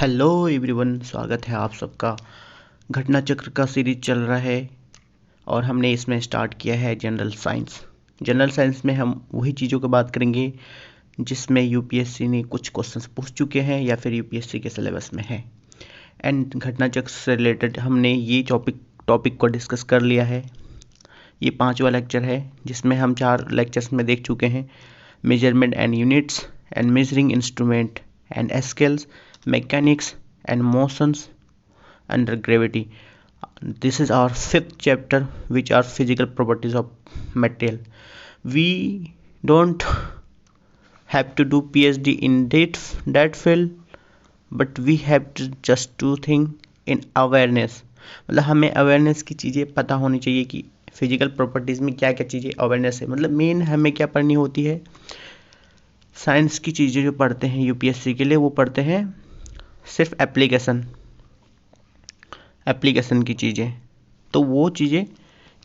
Hello everyone, स्वागत है आप सबका। घटना चक्र का सीरीज चल रहा है और हमने इसमें स्टार्ट किया है जनरल साइंस। जनरल साइंस में हम वही चीज़ों की बात करेंगे जिसमें यूपीएससी ने कुछ क्वेश्चंस पूछ चुके हैं या फिर यूपीएससी के सिलेबस में है। एंड घटना चक्र से रिलेटेड हमने ये टॉपिक को डिस्कस कर लिया है। ये 5वां लेक्चर है जिसमें हम 4 लेक्चर्स में देख चुके हैं: measurement and units and measuring instrument and scales, mechanics and motions under gravity. This is our 5th chapter, which are physical properties of material. We don't have to do PhD in that field, but we have to just do thing in awareness. मतलब हमें awareness की चीज़ें पता होनी चाहिए कि physical properties में क्या क्या चीज़ें अवेयरनेस है। मतलब मेन हमें क्या पढ़नी होती है, साइंस की चीज़ें जो पढ़ते हैं यूपीएससी के लिए वो पढ़ते हैं सिर्फ एप्लीकेशन की चीज़ें। तो वो चीज़ें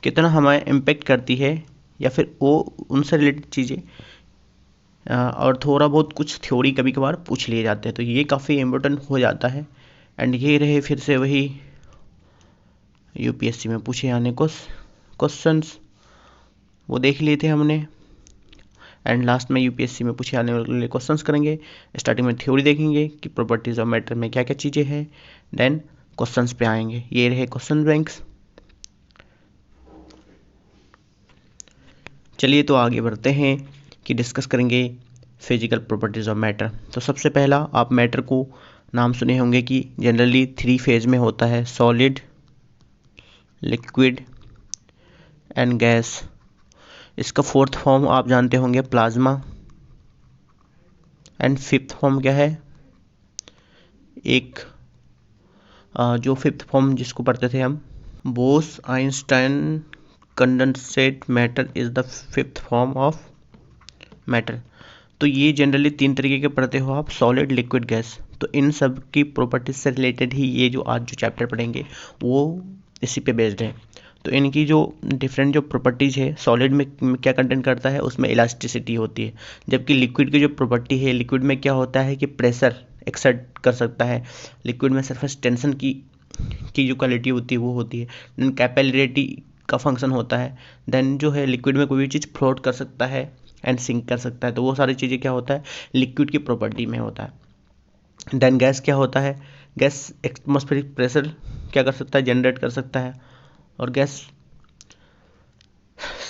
कितना हमारे इम्पेक्ट करती है या फिर वो उनसे रिलेटेड चीज़ें और थोड़ा बहुत कुछ थ्योरी कभी कभार पूछ लिए जाते हैं, तो ये काफ़ी इम्पोर्टेंट हो जाता है। एंड ये रहे फिर से वही यूपीएससी में पूछे जाने क्वेश्चंस, वो देख लिए थे हमने। एंड लास्ट में यूपीएससी में पूछे जाने वाले क्वेश्चंस करेंगे। स्टार्टिंग में थ्योरी देखेंगे कि प्रॉपर्टीज ऑफ मैटर में क्या क्या चीज़ें हैं, देन क्वेश्चंस पे आएंगे। ये रहे क्वेश्चन बैंक्स। चलिए तो आगे बढ़ते हैं कि डिस्कस करेंगे फिजिकल प्रॉपर्टीज ऑफ मैटर। तो सबसे पहला, आप मैटर को नाम सुने होंगे कि जनरली 3 फेज में होता है: सॉलिड, लिक्विड एंड गैस। इसका 4th फॉर्म आप जानते होंगे, प्लाज्मा। एंड 5th फॉर्म क्या है, एक जो 5th फॉर्म जिसको पढ़ते थे हम, Bose Einstein condensate matter is the 5th form of matter. तो ये जनरली 3 तरीके के पढ़ते हो आप, सॉलिड, लिक्विड, गैस। तो इन सब की प्रॉपर्टीज से रिलेटेड ही ये जो आज जो चैप्टर पढ़ेंगे वो इसी पे बेस्ड है। तो इनकी जो डिफरेंट जो प्रॉपर्टीज़ है, सॉलिड में क्या कंटेंट करता है, उसमें इलास्टिसिटी होती है। जबकि लिक्विड की जो प्रॉपर्टी है, लिक्विड में क्या होता है कि प्रेशर एक्सर्ट कर सकता है। लिक्विड में सरफेस टेंशन की जो क्वालिटी होती है वो होती है। देन कैपिलरिटी का फंक्शन होता है। देन जो है लिक्विड में कोई भी चीज़ फ्लोट कर सकता है एंड सिंक कर सकता है। तो वो सारी चीज़ें क्या होता है, लिक्विड की प्रॉपर्टी में होता है। देन गैस क्या होता है, गैस एटमॉस्फेरिक प्रेशर क्या कर सकता है, जनरेट कर सकता है। और गैस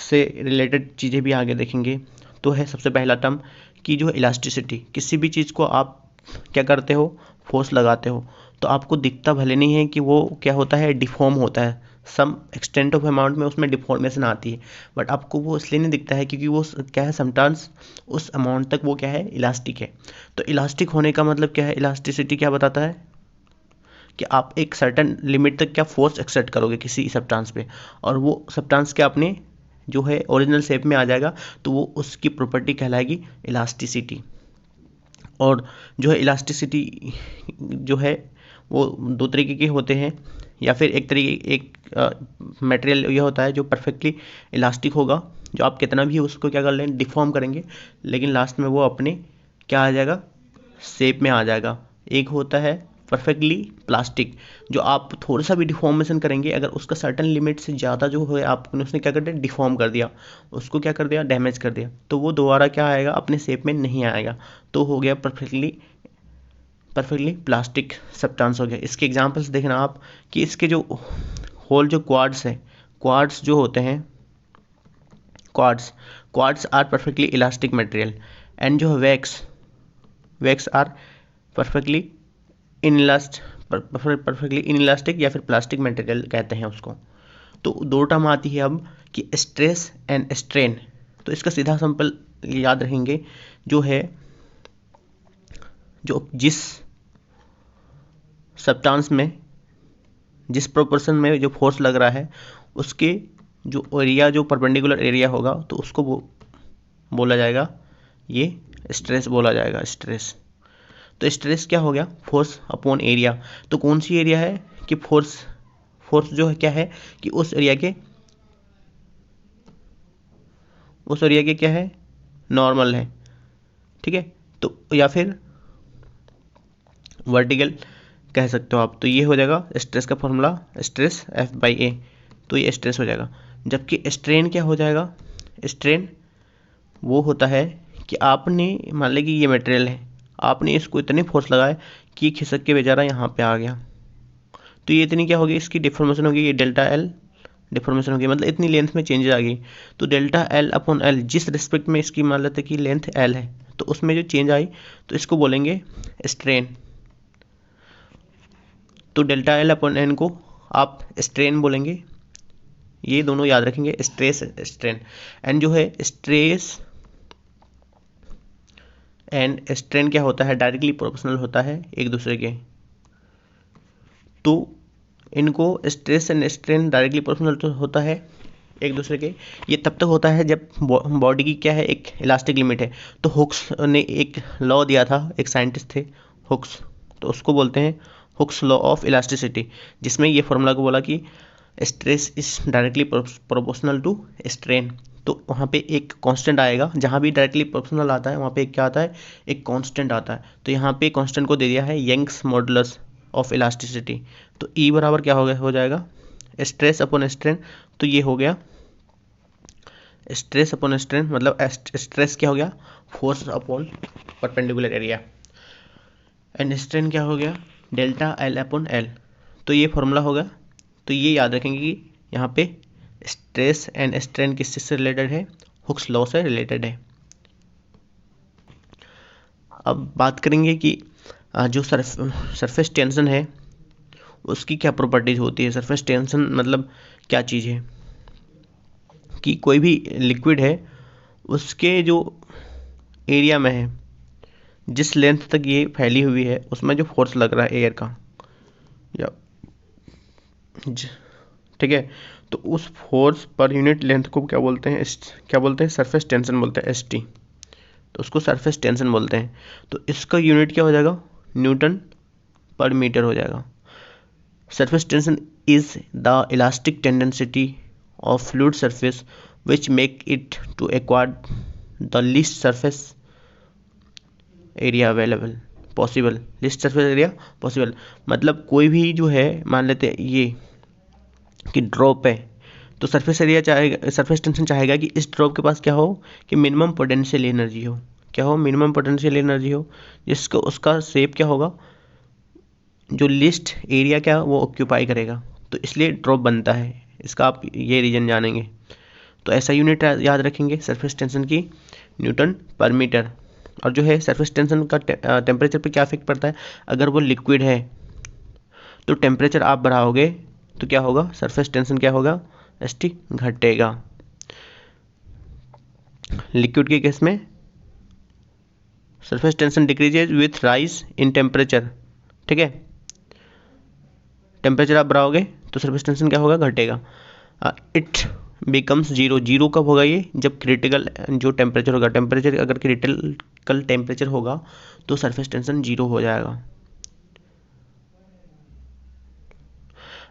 से रिलेटेड चीज़ें भी आगे देखेंगे। तो है सबसे पहला टर्म कि जो इलास्टिसिटी, किसी भी चीज़ को आप क्या करते हो, फोर्स लगाते हो, तो आपको दिखता भले नहीं है कि वो क्या होता है, डिफॉर्म होता है। सम एक्सटेंट ऑफ अमाउंट में उसमें डिफॉर्मेशन आती है, बट आपको वो इसलिए नहीं दिखता है क्योंकि वो क्या है, समटाइम्स उस अमाउंट तक वो क्या है, इलास्टिक है। तो इलास्टिक होने का मतलब क्या है, इलास्टिसिटी क्या बताता है कि आप एक सर्टेन लिमिट तक क्या फोर्स एक्सर्ट करोगे किसी सब्सटेंस पे, और वो सब्सटेंस क्या अपने जो है ओरिजिनल शेप में आ जाएगा, तो वो उसकी प्रॉपर्टी कहलाएगी इलास्टिसिटी। और जो है इलास्टिसिटी जो है वो 2 तरीके के होते हैं, या फिर एक मटेरियल ये होता है जो परफेक्टली इलास्टिक होगा, जो आप कितना भी उसको क्या कर लें, डिफॉर्म करेंगे, लेकिन लास्ट में वो अपने क्या आ जाएगा, शेप में आ जाएगा। एक होता है परफेक्टली प्लास्टिक, जो आप थोड़ा सा भी डिफॉर्मेशन करेंगे, अगर उसका सर्टन लिमिट से ज़्यादा जो है आपने उसने क्या कर दिया, डिफॉर्म कर दिया, उसको क्या कर दिया, डैमेज कर दिया, तो वो दोबारा क्या आएगा, अपने शेप में नहीं आएगा। तो हो गया परफेक्टली प्लास्टिक सब्सटेंस हो गया। इसके एग्जांपल्स देखना आप कि इसके जो होल जो क्वार्ट्स है, क्वार्ट्स जो होते हैं, quartz are perfectly elastic material. And जो wax are perfectly perfectly inelastic या फिर प्लास्टिक मटेरियल कहते हैं उसको। तो 2 टर्म आती है अब कि स्ट्रेस एंड स्ट्रेन। तो इसका सीधा सिंपल याद रखेंगे, जो है जो जिस सब्सटेंस में जिस प्रोपोर्शन में जो फोर्स लग रहा है, उसके जो एरिया, जो परपेंडिकुलर एरिया होगा, तो उसको बोला जाएगा, ये स्ट्रेस बोला जाएगा, स्ट्रेस। तो स्ट्रेस क्या हो गया, फोर्स अपॉन एरिया। तो कौन सी एरिया है कि फोर्स जो है क्या है कि उस एरिया के क्या है, नॉर्मल है, ठीक है। तो या फिर वर्टिकल कह सकते हो आप। तो ये हो जाएगा स्ट्रेस का फॉर्मूला, स्ट्रेस F/A, तो ये स्ट्रेस हो जाएगा। जबकि स्ट्रेन क्या हो जाएगा, स्ट्रेन वो होता है कि आपने मान लिया कि ये मटेरियल है, आपने इसको इतने फोर्स लगाए कि खिसक के बेचारा यहाँ पे आ गया, तो ये इतनी क्या होगी, इसकी डिफॉर्मेशन होगी, ये डेल्टा एल डिफॉर्मेशन होगी, मतलब इतनी लेंथ में चेंजेस आ गई। तो डेल्टा एल अपॉन एल, जिस रिस्पेक्ट में इसकी मान लेते कि लेंथ एल है, तो उसमें जो चेंज आई तो इसको बोलेंगे स्ट्रेन। तो डेल्टा एल अपॉन एन को आप स्ट्रेन बोलेंगे, ये दोनों याद रखेंगे, स्ट्रेस स्ट्रेन। एंड जो है स्ट्रेस एंड स्ट्रेन क्या होता है, डायरेक्टली प्रोपोर्शनल होता है एक दूसरे के। तो इनको stress and strain directly proportional तो होता है एक दूसरे के, ये तब तक होता है जब बॉडी की क्या है, एक इलास्टिक लिमिट है। तो हुक्स ने एक लॉ दिया था, एक साइंटिस्ट थे हुक्स, तो उसको बोलते हैं हुक्स लॉ ऑफ इलास्टिसिटी, जिसमें ये फॉर्मूला को बोला कि stress is directly proportional to strain. तो वहाँ पे एक कांस्टेंट आएगा, जहाँ भी डायरेक्टली प्रोपोर्शनल आता है वहाँ पे क्या आता है, एक कांस्टेंट आता है। तो यहाँ पे कांस्टेंट को दे दिया है यंग्स मॉडुलस ऑफ इलास्टिसिटी। तो ई बराबर क्या हो जाएगा, स्ट्रेस अपॉन स्ट्रेन। तो ये हो गया स्ट्रेस अपॉन स्ट्रेन, मतलब स्ट्रेस क्या हो गया, force upon perpendicular area, and strain क्या हो गया, डेल्टा एल अपॉन एल। तो ये फॉर्मूला होगा। तो ये याद रखेंगे कि यहाँ पे स्ट्रेस एंड स्ट्रेन किससे रिलेटेड है, हुक्स लॉ से रिलेटेड है। अब बात करेंगे कि जो सरफेस टेंशन है उसकी क्या प्रॉपर्टीज होती है। सरफेस टेंशन मतलब क्या चीज़ है, कि कोई भी लिक्विड है उसके जो एरिया में है, जिस लेंथ तक ये फैली हुई है, उसमें जो फोर्स लग रहा है एयर का, या ठीक है, तो उस फोर्स पर यूनिट लेंथ को क्या बोलते हैं, सरफेस टेंशन बोलते हैं, ST। तो उसको सरफेस टेंशन बोलते हैं। तो इसका यूनिट क्या हो जाएगा, न्यूटन पर मीटर हो जाएगा। Surface tension is the elastic tendency of fluid surface which make it to acquire the least surface area available possible, least surface area possible. मतलब कोई भी जो है, मान लेते हैं ये कि ड्रॉप है, तो सरफेस एरिया चाहेगा, सरफेस टेंशन चाहेगा कि इस ड्रॉप के पास क्या हो, कि मिनिमम पोटेंशियल एनर्जी हो, क्या हो, मिनिमम पोटेंशियल एनर्जी हो, जिसको उसका शेप क्या होगा, जो लिस्ट एरिया क्या वो ऑक्यूपाई करेगा, तो इसलिए ड्रॉप बनता है। इसका आप ये रीजन जानेंगे। तो ऐसा यूनिट याद रखेंगे सरफेस टेंशन की, न्यूटन पर मीटर। और जो है सरफेस टेंशन का टेम्परेचर पे क्या इफेक्ट पड़ता है, अगर वो लिक्विड है तो टेम्परेचर आप बढ़ाओगे तो क्या होगा, सरफेस टेंशन क्या होगा, ST घटेगा। लिक्विड के केस में surface tension decreases with rise in temperature, ठीक है, टेम्परेचर आप बढ़ाओगे तो सरफेस टेंशन क्या होगा, घटेगा। इट बिकम्स जीरो, जीरो कब होगा ये, जब क्रिटिकल जो टेम्परेचर होगा, टेम्परेचर अगर क्रिटिकल टेम्परेचर होगा तो सरफेस टेंशन जीरो हो जाएगा।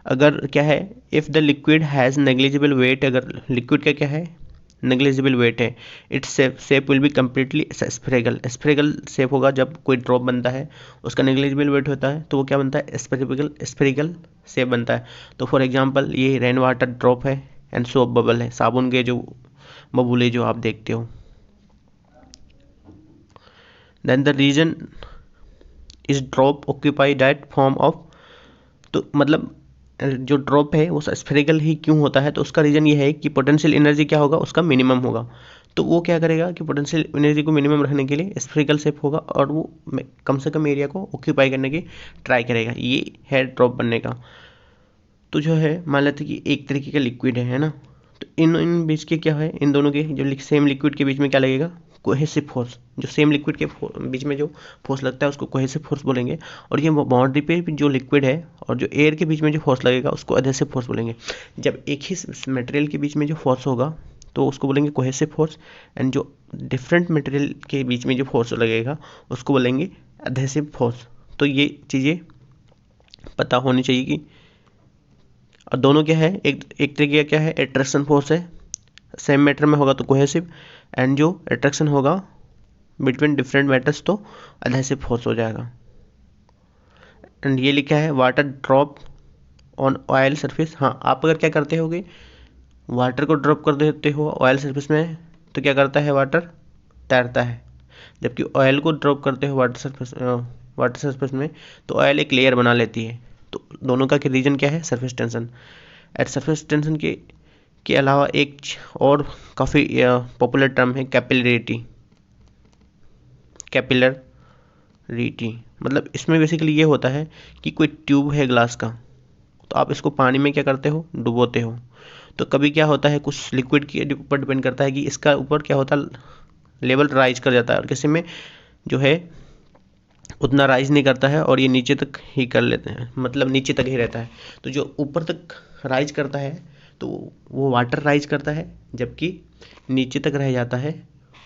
अगर क्या है, if the liquid has negligible weight, अगर लिक्विड का क्या है, नेग्लिजिबल वेट है, its shape will be completely spherical, spherical shape होगा। जब कोई ड्रॉप बनता है उसका नेग्लिजिबल वेट होता है तो वो क्या बनता है, स्फेरिकल शेप बनता है। तो फॉर एग्जांपल ये रेन वाटर ड्रॉप है एंड सोप बबल है, साबुन के जो बबूले जो आप देखते हो। Then the reason is drop occupy that form of, तो मतलब जो ड्रॉप है वो स्फेरिकल ही क्यों होता है, तो उसका रीज़न ये है कि पोटेंशियल एनर्जी क्या होगा, उसका मिनिमम होगा। तो वो क्या करेगा कि पोटेंशियल एनर्जी को मिनिमम रखने के लिए स्फेरिकल शेप होगा और वो कम से कम एरिया को ऑक्यूपाई करने की ट्राई करेगा। ये है ड्रॉप बनने का। तो जो है मान लेते कि एक तरीके का लिक्विड है ना, तो इन बीच के क्या है, इन दोनों के जो सेम लिक्विड के बीच में क्या लगेगा, कोहेसिव फोर्स। जो सेम लिक्विड के बीच में जो फोर्स लगता है उसको कोहेसिव फोर्स बोलेंगे। और ये बाउंड्री पे जो लिक्विड है और जो एयर के बीच में जो फोर्स लगेगा उसको एडहेसिव फोर्स बोलेंगे। जब एक ही मटेरियल के बीच में जो फोर्स होगा तो उसको बोलेंगे कोहेसिव फोर्स, एंड जो डिफरेंट मटेरियल के बीच में जो फोर्स लगेगा उसको बोलेंगे एडहेसिव फोर्स। तो ये चीज़ें पता होनी चाहिए कि, और दोनों क्या है, एक तरीके का क्या है, अट्रैक्शन फोर्स है, सेम मैटर में होगा तो कोहेसिव, एंड जो अट्रैक्शन होगा बिटवीन डिफरेंट मैटर्स तो एडहेसिव फोर्स हो जाएगा। एंड ये लिखा है water drop on oil surface. हाँ, आप अगर क्या करते होगे, वाटर को ड्रॉप कर देते हो ऑयल सरफेस में, तो क्या करता है, वाटर तैरता है। जबकि ऑयल को ड्रॉप करते हो वाटर सरफेस में, तो ऑयल एक लेयर बना लेती है। तो दोनों का रीजन क्या है, surface tension. At surface tension के अलावा एक और काफ़ी पॉपुलर टर्म है कैपिलरिटी। कैपिलरिटी मतलब इसमें बेसिकली ये होता है कि कोई ट्यूब है ग्लास का, तो आप इसको पानी में क्या करते हो, डुबोते हो। तो कभी क्या होता है, कुछ लिक्विड के ऊपर डिपेंड करता है कि इसका ऊपर क्या होता है, लेवल राइज कर जाता है, और किसी में जो है उतना राइज नहीं करता है और ये नीचे तक ही कर लेते हैं, मतलब नीचे तक ही रहता है। तो जो ऊपर तक राइज करता है तो वो वाटर राइज करता है, जबकि नीचे तक रह जाता है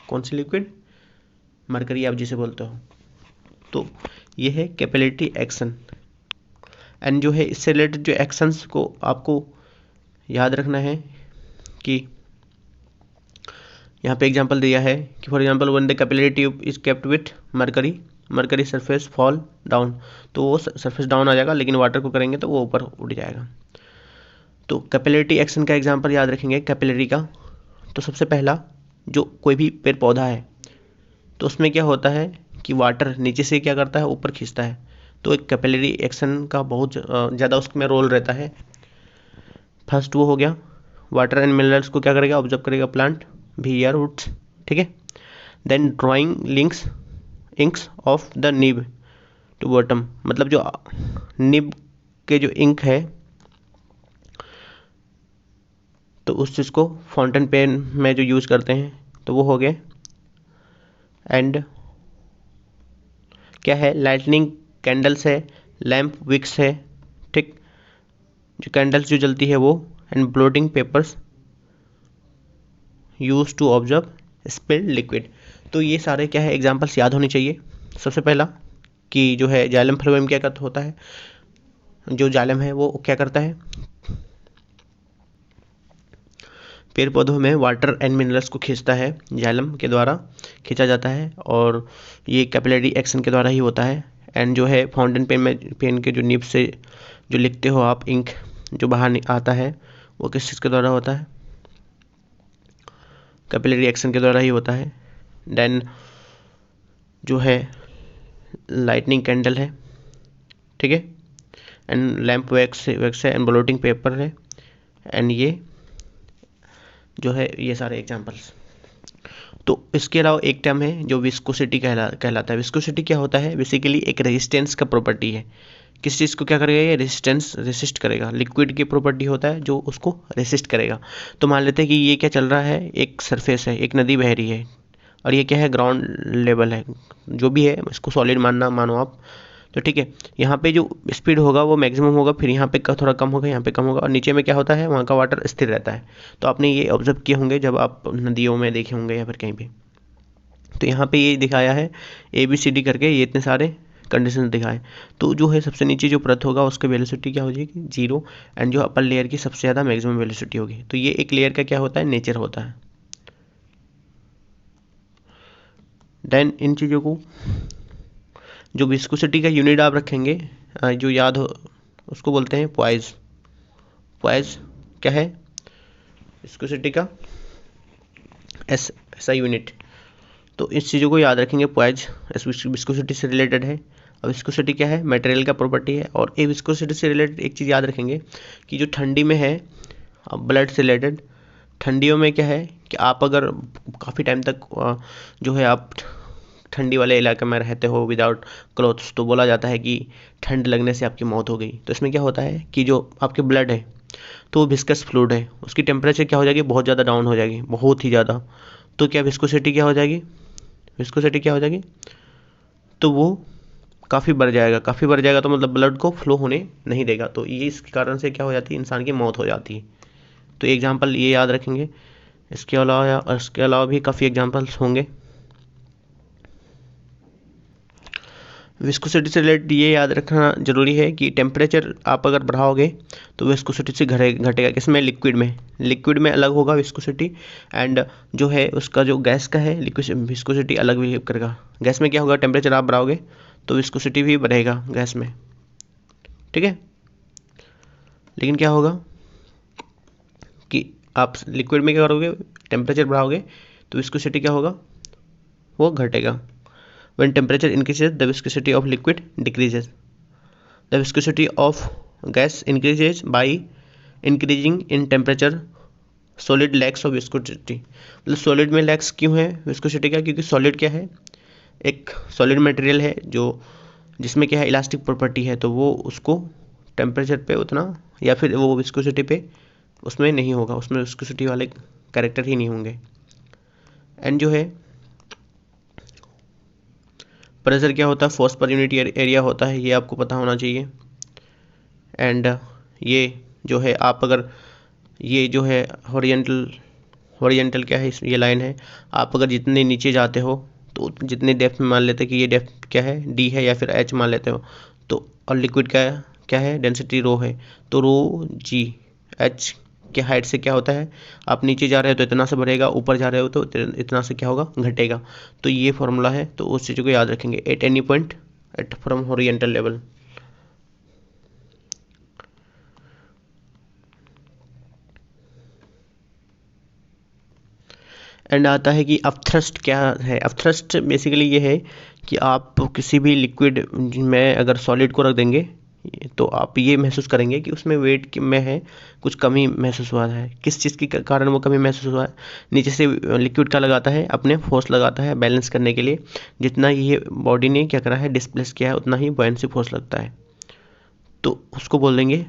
कौन सी लिक्विड, मरकरी आप जिसे बोलते हो। तो ये है कैपिलरिटी एक्शन। एंड जो है इससे रिलेटेड जो एक्शंस को आपको याद रखना है कि यहाँ पे एग्जांपल दिया है कि for example when the capillary tube is kept with mercury surface fall down, तो वो सरफेस डाउन आ जाएगा, लेकिन वाटर को करेंगे तो वो ऊपर उड़ जाएगा। तो कैपिलरिटी एक्शन का एग्जांपल याद रखेंगे कैपिलरी का। तो सबसे पहला, जो कोई भी पेड़ पौधा है तो उसमें क्या होता है कि वाटर नीचे से क्या करता है, ऊपर खींचता है। तो एक कैपिलरी एक्शन का बहुत ज़्यादा उसमें रोल रहता है। फर्स्ट वो हो गया, वाटर एंड मिनरल्स को क्या करेगा, ऑब्जर्व करेगा प्लांट भी या रूट्स, ठीक है। Then drawing links inks of the nib to bottom, मतलब जो निब के जो इंक है तो उस चीज़ को फाउंटेन पेन में जो यूज़ करते हैं, तो वो हो गए। एंड क्या है, लाइटनिंग कैंडल्स है, लैम्प विक्स है, ठीक, जो कैंडल्स जो जलती है वो। And blotting papers use to observe spilled liquid. तो ये सारे क्या है, एग्जांपल्स याद होने चाहिए। सबसे पहला कि जो है जाइलम फ्लोएम क्या करता होता है, जो जाइलम है वो क्या करता है, पेड़ पौधों में वाटर एंड मिनरल्स को खींचता है, जाइलम के द्वारा खींचा जाता है, और ये कैपिलरी एक्शन के द्वारा ही होता है। एंड जो है फाउंटेन पेन के जो निब से जो लिखते हो आप, इंक जो बाहर आता है वो किस चीज़ के द्वारा होता है, कैपिलरी एक्शन के द्वारा ही होता है। देन जो है लाइटनिंग कैंडल है, ठीक है, एंड लैम्प वैक्स है, एंड ब्लोटिंग पेपर है, एंड ये जो है ये सारे एग्जांपल्स। तो इसके अलावा एक टर्म है जो विस्कोसिटी कहलाता है। विस्कोसिटी क्या होता है, बेसिकली एक रेजिस्टेंस का प्रॉपर्टी है। किस चीज़ को क्या करेगा, ये रेसिस्ट करेगा। लिक्विड की प्रॉपर्टी होता है जो उसको रेसिस्ट करेगा। तो मान लेते हैं कि ये क्या चल रहा है, एक सरफेस है, एक नदी बह रही है, और ये क्या है, ग्राउंड लेवल है, जो भी है इसको सॉलिड मानो आप। तो ठीक है, यहाँ पे जो स्पीड होगा वो मैक्सिमम होगा, फिर यहाँ पे थोड़ा कम होगा, यहाँ पे कम होगा, और नीचे में क्या होता है, वहाँ का वाटर स्थिर रहता है। तो आपने ये ऑब्जर्व किए होंगे जब आप नदियों में देखे होंगे या फिर कहीं पे। तो यहाँ पे ये दिखाया है ABCD करके, ये इतने सारे कंडीशन दिखाए। तो जो है सबसे नीचे जो परत होगा उसकी वेलोसिटी क्या हो जाएगी, 0, एंड जो अपर लेयर की सबसे ज़्यादा मैक्सिमम वेलोसिटी होगी। तो ये एक लेयर का क्या होता है, नेचर होता है। देन इन चीज़ों को जो विस्कोसिटी का यूनिट आप रखेंगे, जो याद हो, उसको बोलते हैं पॉइज। पॉइज क्या है, विस्कोसिटी का ऐसा यूनिट। तो इस चीज़ों को याद रखेंगे, पॉइज विस्कोसिटी से रिलेटेड है। अब विस्कोसिटी क्या है, मटेरियल का प्रॉपर्टी है। और ये विस्कोसिटी से रिलेटेड एक चीज़ याद रखेंगे कि जो ठंडी में है, ब्लड से रिलेटेड, ठंडियों में क्या है कि आप अगर काफ़ी टाइम तक जो है आप ठंडी वाले इलाके में रहते हो विदाउट क्लोथ्स, तो बोला जाता है कि ठंड लगने से आपकी मौत हो गई। तो इसमें क्या होता है कि जो आपके ब्लड है तो वो विस्कस फ्लूइड है, उसकी टेम्परेचर क्या हो जाएगी, बहुत ज़्यादा डाउन हो जाएगी, बहुत ही ज़्यादा। तो क्या विस्कोसिटी क्या हो जाएगी, विस्कोसिटी क्या हो जाएगी, तो वो काफ़ी बढ़ जाएगा, तो मतलब ब्लड को फ्लो होने नहीं देगा। तो ये इस कारण से क्या हो जाती है, इंसान की मौत हो जाती है। तो एग्जाम्पल ये याद रखेंगे। इसके अलावा भी काफ़ी एग्जाम्पल्स होंगे। विस्कोसिटी से रिलेटेड ये याद रखना जरूरी है कि टेम्परेचर आप अगर बढ़ाओगे तो विस्कोसिटी से घटेगा। किसमें, लिक्विड में अलग होगा विस्कोसिटी, एंड जो है उसका जो गैस का है विस्कोसिटी अलग बिहेव करेगा। गैस में क्या होगा, टेम्परेचर आप बढ़ाओगे तो विस्कोसिटी भी बढ़ेगा गैस में। ठीक है। लेकिन क्या होगा कि आप लिक्विड में क्या करोगे, टेम्परेचर बढ़ाओगे तो विस्कोसिटी क्या होगा, वो घटेगा। When temperature increases the viscosity of liquid decreases, the viscosity of gas increases by increasing in temperature solid lakhs of viscosity. मतलब सॉलिड में लैक्स क्यों है विस्कोसिटी का, क्योंकि सॉलिड क्या है, एक सॉलिड मटेरियल है जो जिसमें क्या है इलास्टिक प्रॉपर्टी है, तो वो उसको टेम्परेचर पे उतना या फिर वो विस्कोसिटी पे उसमें नहीं होगा, उसमें विस्कोसिटी वाले कैरेक्टर ही नहीं होंगे। एंड जो है प्रेशर क्या होता है, फोर्स पर यूनिट एरिया होता है, ये आपको पता होना चाहिए। एंड ये जो है आप अगर ये जो है हॉरिजेंटल क्या है, ये लाइन है, आप अगर जितने नीचे जाते हो तो जितने डेप्थ में मान लेते हैं कि ये डेप्थ क्या है डी है या फिर एच मान लेते हो, तो और लिक्विड का क्या है डेंसिटी रो है, तो रो जी एच के हाइट से क्या होता है, आप नीचे जा रहे हो तो इतना से बढ़ेगा, ऊपर जा रहे हो तो इतना से क्या होगा घटेगा। तो ये फॉर्मूला है, तो उस चीज़ को याद रखेंगे at any point at from horizontal level. And आता है कि अपथ्रस्ट क्या है। अपथ्रस्ट बेसिकली ये है कि आप किसी भी लिक्विड में अगर सॉलिड को रख देंगे तो आप ये महसूस करेंगे कि उसमें वेट में है कुछ कमी महसूस हुआ है। किस चीज़ के कारण वो कमी महसूस हुआ है, नीचे से लिक्विड का लगाता है, अपने फोर्स लगाता है बैलेंस करने के लिए, जितना ये बॉडी ने क्या करा है डिस्प्लेस किया है उतना ही बॉयंसी फोर्स लगता है, तो उसको बोल देंगे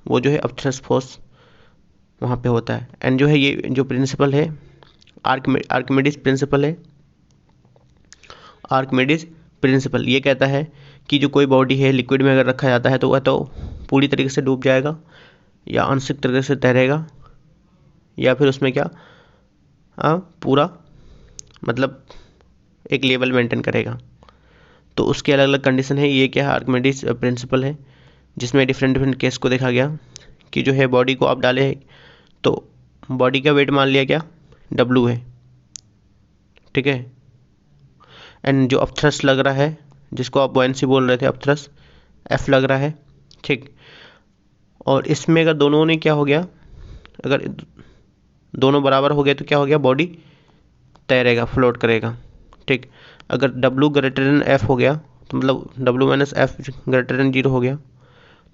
वो जो है अपथ्रस्ट फोर्स वहाँ पे होता है। एंड जो है ये जो प्रिंसिपल है आर्किमिडीज प्रिंसिपल है। आर्किमिडीज प्रिंसिपल ये कहता है कि जो कोई बॉडी है लिक्विड में अगर रखा जाता है तो वह तो पूरी तरीके से डूब जाएगा या आंशिक तरीके से तैरेगा या फिर उसमें क्या पूरा मतलब एक लेवल मेंटेन करेगा। तो उसके अलग अलग कंडीशन है, ये क्या है आर्किमिडीज प्रिंसिपल है, जिसमें डिफरेंट केस को देखा गया कि जो है बॉडी को आप डाले तो बॉडी का वेट मान लिया क्या W है, ठीक है। एंड जो अपथ्रस्ट लग रहा है जिसको आप बॉयंसी बोल रहे थे अपथ्रस्ट F लग रहा है, ठीक। और इसमें अगर दोनों ने क्या हो गया, अगर दोनों बराबर हो गए तो क्या हो गया, बॉडी तैरेगा फ्लोट करेगा, ठीक। अगर W ग्रेटर देन F हो गया तो मतलब W minus F greater than 0 हो गया,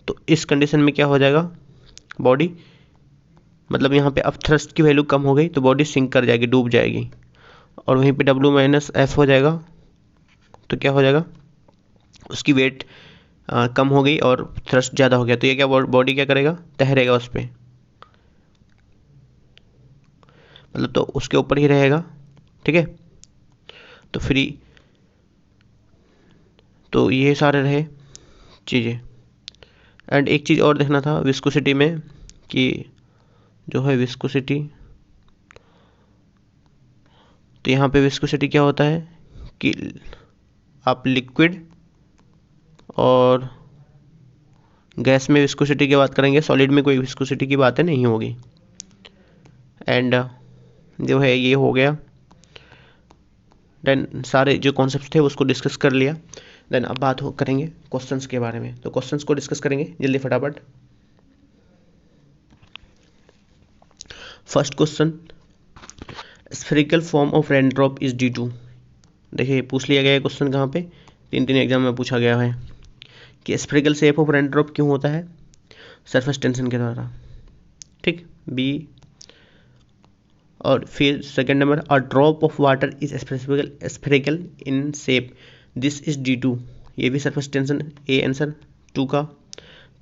तो इस कंडीशन में क्या हो जाएगा बॉडी, मतलब यहाँ पे अपथ्रस्ट की वैल्यू कम हो गई तो बॉडी सिंक कर जाएगी, डूब जाएगी। और वहीं पे W माइनस F हो जाएगा तो क्या हो जाएगा, उसकी वेट कम हो गई और थ्रस्ट ज़्यादा हो गया, तो ये क्या बॉडी क्या करेगा, तैरेगा उस पर, मतलब तो उसके ऊपर ही रहेगा, ठीक है। तो फ्री, तो ये सारे रहे चीज़ें। एंड एक चीज़ और देखना था विस्कोसिटी में कि जो है विस्कोसिटी, तो यहाँ पे विस्कोसिटी क्या होता है कि आप लिक्विड और गैस में विस्कोसिटी की बात करेंगे, सॉलिड में कोई विस्कोसिटी की बातें नहीं होगी। एंड जो है ये हो गया, देन सारे जो कॉन्सेप्ट थे उसको डिस्कस कर लिया। देन अब बात करेंगे क्वेश्चंस के बारे में, तो क्वेश्चंस को डिस्कस करेंगे जल्दी फटाफट। First question, spherical form of raindrop is due to, देखिए पूछ लिया गया है क्वेश्चन, कहाँ पे 3 एग्जाम में पूछा गया है कि स्फेरिकल शेप ऑफ रेनड्रॉप क्यों होता है, सरफेस टेंशन के द्वारा, ठीक। बी, और फिर second number, a drop of water is spherical in shape, this is due to, ये भी सरफेस टेंशन, ए आंसर 2 का।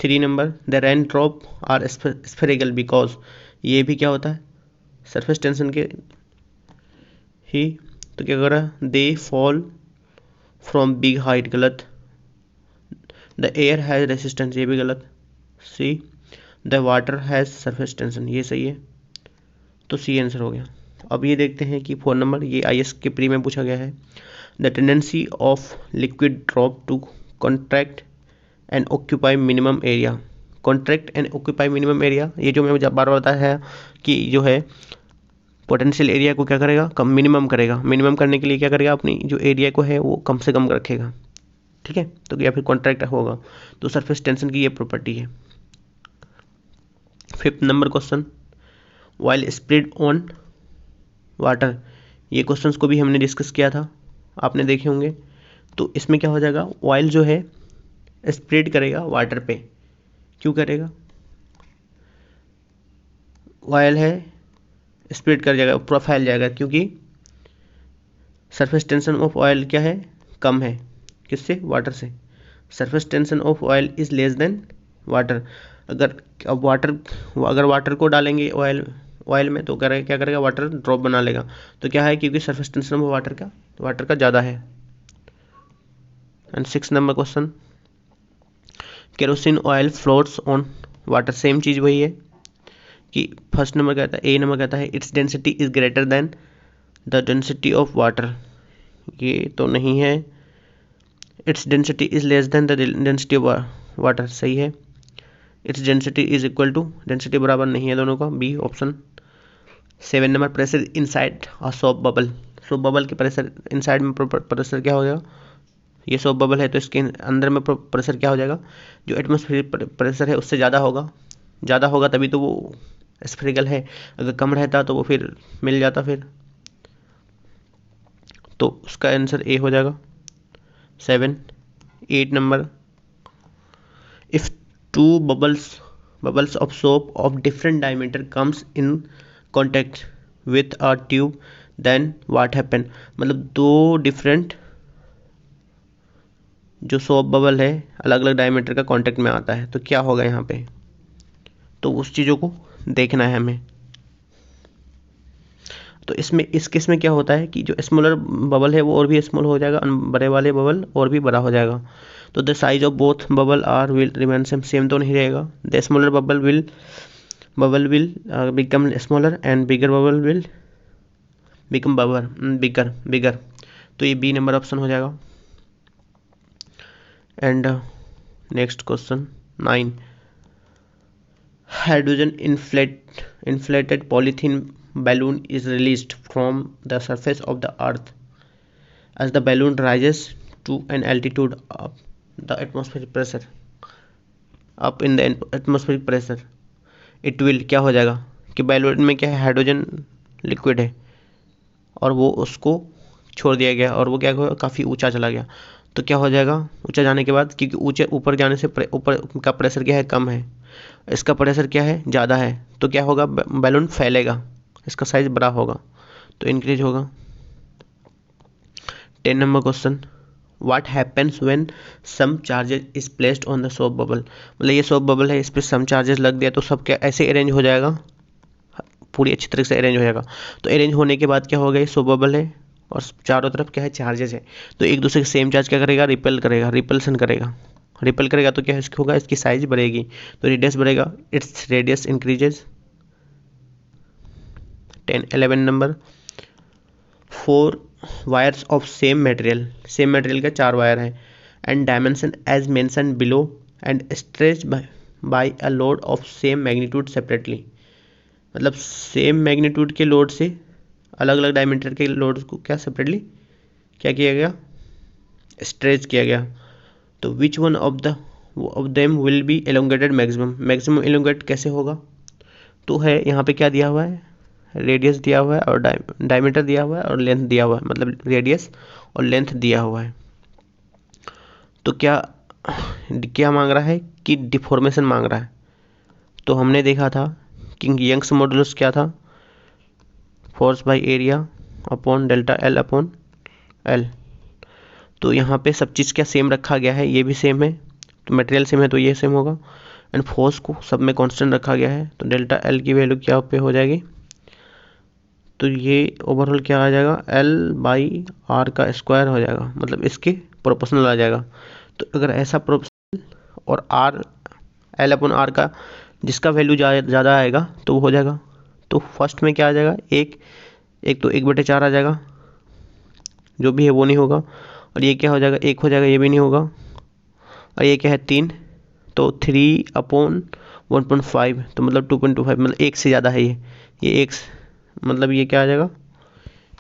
3 number, the rain drop are spherical because, ये भी क्या होता है सरफेस टेंशन के ही, तो क्या कर रहा है, they fall from big height, गलत। द एयर हैज़ रेसिस्टेंस, ये भी गलत। C, the water has surface tension, ये सही है, तो सी आंसर हो गया। अब ये देखते हैं कि 4 नंबर, ये IS के प्री में पूछा गया है, the tendency of liquid drop to contract and occupy minimum area, contract and occupy minimum area, ये जो मैं बार बार बताया है कि जो है पोटेंशियल एरिया को क्या करेगा, कम मिनिमम करेगा, मिनिमम करने के लिए क्या करेगा, अपनी जो एरिया को है वो कम से कम रखेगा, ठीक है, तो या फिर कॉन्ट्रैक्ट होगा। तो सरफेस टेंशन की ये प्रॉपर्टी है। 5th number question, oil spread on water. ये क्वेश्चंस को भी हमने डिस्कस किया था, आपने देखे होंगे। तो इसमें क्या हो जाएगा, ऑयल जो है स्प्रेड करेगा वाटर पे। क्यों करेगा, ऑयल है स्प्रेड कर जाएगा, पूरा फैल जाएगा, क्योंकि सरफेस टेंशन ऑफ ऑयल क्या है, कम है। किससे, वाटर से। Surface tension of oil is less then water. अगर वाटर को डालेंगे ऑयल में तो क्या करेगा, वाटर ड्रॉप बना लेगा। तो क्या है, क्योंकि सरफेस टेंशन ऑफ वाटर का ज़्यादा है। And 6 number question, kerosene oil floats on water. Same चीज़ वही है कि फर्स्ट नंबर कहता है, ए नंबर कहता है its density is greater than the density of water. ये तो नहीं है। Its density is less than the density of water, सही है। Its density is equal to, density बराबर नहीं है दोनों का, B option. 7 number, pressure inside a soap bubble. Soap bubble के प्रेशर इनसाइड में प्रेशर क्या हो जाएगा, ये सोप बबल है तो इसके अंदर में प्रेशर क्या हो जाएगा, जो एटमॉस्फेरिक प्रेशर है उससे ज़्यादा होगा तभी तो वो स्फेरिकल है। अगर कम रहता तो वो फिर मिल जाता फिर। तो उसका आंसर ए हो जाएगा 7। 8 number, if two bubbles of soap of different diameter comes in contact with a tube then what happen। मतलब दो डिफरेंट जो सोप बबल है अलग अलग डायमीटर का कांटेक्ट में आता है तो क्या होगा यहाँ पे, तो उस चीज़ों को देखना है हमें। तो इस केस में क्या होता है कि जो स्मॉलर बबल है वो और भी स्मॉल हो जाएगा और बड़े वाले बबल और भी बड़ा हो जाएगा। तो the size of both bubble are will remain same तो नहीं रहेगा। The smaller bubble will become smaller and bigger bubble will become bigger. तो ये बी नंबर ऑप्शन हो जाएगा। And next question 9, hydrogen inflated polythene balloon is released from the surface of the earth as the balloon rises to an altitude of the atmospheric pressure, up in the atmospheric pressure it will, क्या हो जाएगा कि balloon में क्या है, hydrogen liquid है और वो उसको छोड़ दिया गया और वो क्या हुआ, काफ़ी ऊंचा चला गया। तो क्या हो जाएगा, ऊंचा जाने के बाद, क्योंकि ऊपर जाने से ऊपर का प्रेशर क्या है, कम है, इसका प्रेशर क्या है, ज़्यादा है, तो क्या होगा, बैलून फैलेगा, इसका साइज बड़ा होगा तो इंक्रीज होगा। 10 number question, what happens when some charges is placed on the soap bubble. मतलब ये सोप बबल है, इस पर सम चार्जेस लग दिया तो सब क्या ऐसे अरेंज हो जाएगा, पूरी अच्छी तरह से अरेंज हो जाएगा। तो अरेंज होने के बाद क्या होगा, ये सोप बबल है और चारों तरफ क्या है, चार्जेस है, तो एक दूसरे के सेम चार्ज क्या करेगा, रिपल्सन करेगा तो क्या है, इसकी होगा, इसकी साइज बढ़ेगी तो रेडियस बढ़ेगा, its radius increases. 11 number, 4 wires of same material का 4 वायर है and dimension as mention below and stretch by a load of same magnitude separately. मतलब सेम मैग्नीट्यूड के लोड से अलग अलग डायमीटर के लोड को क्या सेपरेटली क्या किया गया, स्ट्रेच किया गया। तो विच one of them will be elongated maximum elongate कैसे होगा, तो है यहाँ पे क्या दिया हुआ है, रेडियस दिया हुआ है और डायमीटर दिया हुआ है और लेंथ दिया हुआ है, मतलब रेडियस और लेंथ दिया हुआ है। तो क्या मांग रहा है कि डिफॉर्मेशन मांग रहा है। तो हमने देखा था कि यंग्स मॉडुलस क्या था, force by area upon delta L upon L. तो यहाँ पे सब चीज़ क्या सेम रखा गया है, ये भी सेम है, तो मटेरियल सेम है तो ये सेम होगा, एंड फोर्स को सब में कांस्टेंट रखा गया है तो डेल्टा एल की वैल्यू क्या पे हो जाएगी, तो ये ओवरऑल क्या आ जाएगा, एल बाई आर का स्क्वायर हो जाएगा, मतलब इसके प्रोपोर्शनल आ जाएगा। तो अगर ऐसा प्रोपोर्शनल और आर एल अपॉन आर का जिसका वैल्यू ज़्यादा आएगा तो वो हो जाएगा। तो फर्स्ट में क्या आ जाएगा, एक तो 1/4 आ जाएगा, जो भी है वो नहीं होगा, और ये क्या हो जाएगा, 1 हो जाएगा, ये भी नहीं होगा, और ये क्या है 3, तो 3/1.5 तो मतलब 2.25, मतलब 1 से ज़्यादा है ये 1 मतलब ये क्या आ जाएगा,